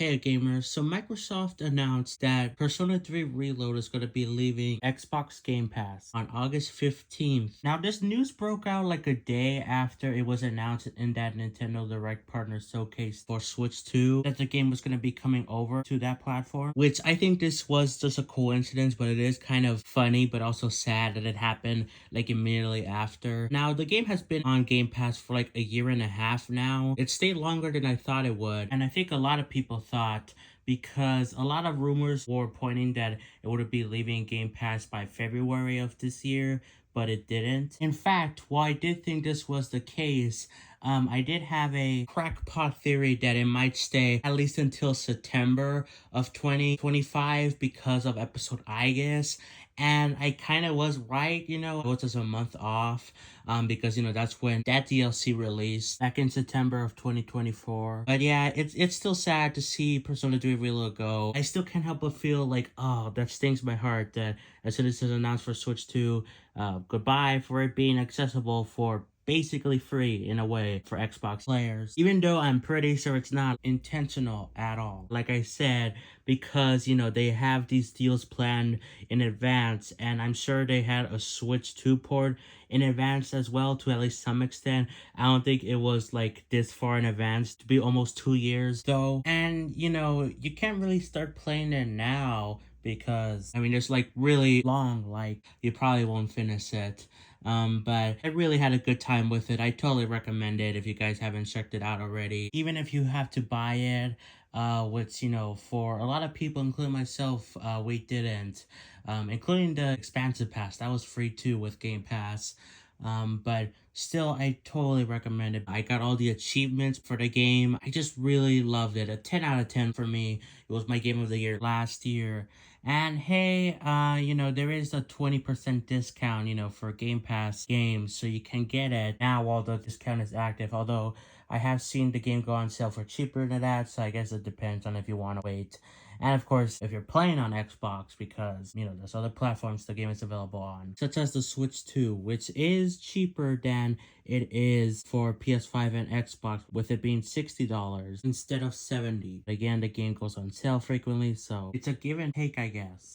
Hey gamers, so Microsoft announced that Persona 3 Reload is going to be leaving Xbox Game Pass on August 15th. Now this news broke out like a day after it was announced in that Nintendo Direct Partner Showcase for Switch 2 that the game was going to be coming over to that platform, which I think this was just a coincidence, but it is kind of funny but also sad that it happened like immediately after. Now the game has been on Game Pass for like a year and a half now. It stayed longer than I thought it would, and I think a lot of people thought, because a lot of rumors were pointing that it would be leaving Game Pass by February of this year, but it didn't. In fact, while I did think this was the case, I did have a crackpot theory that it might stay at least until September of 2025 because of episode I guess. And I kind of was right, it was just a month off, because, that's when that DLC released back in September of 2024. But yeah, it's still sad to see Persona 3 Reload go. I still can't help but feel like, oh, that stings my heart that as soon as it's announced for Switch 2, goodbye for it being accessible for basically free in a way for Xbox players, even though I'm pretty sure it's not intentional at all. Like I said, because they have these deals planned in advance, and I'm sure they had a Switch 2 port in advance as well to at least some extent. I don't think it was like this far in advance to be almost 2 years though. And you can't really start playing it now because it's like really long, like you probably won't finish it. But I really had a good time with it. I totally recommend it if you guys haven't checked it out already. Even if you have to buy it, which, for a lot of people, including myself, we didn't. Including the expansive pass. That was free too with Game Pass. But still, I totally recommend it. I got all the achievements for the game. I just really loved it. A 10 out of 10 for me. It was my game of the year last year. And hey, there is a 20% discount, for Game Pass games, so you can get it now while the discount is active. Although I have seen the game go on sale for cheaper than that, so I guess it depends on if you want to wait. And of course, if you're playing on Xbox, because, there's other platforms the game is available on, such as the Switch 2, which is cheaper than it is for PS5 and Xbox, with it being $60 instead of $70. Again, the game goes on sale frequently, so it's a give and take, I guess.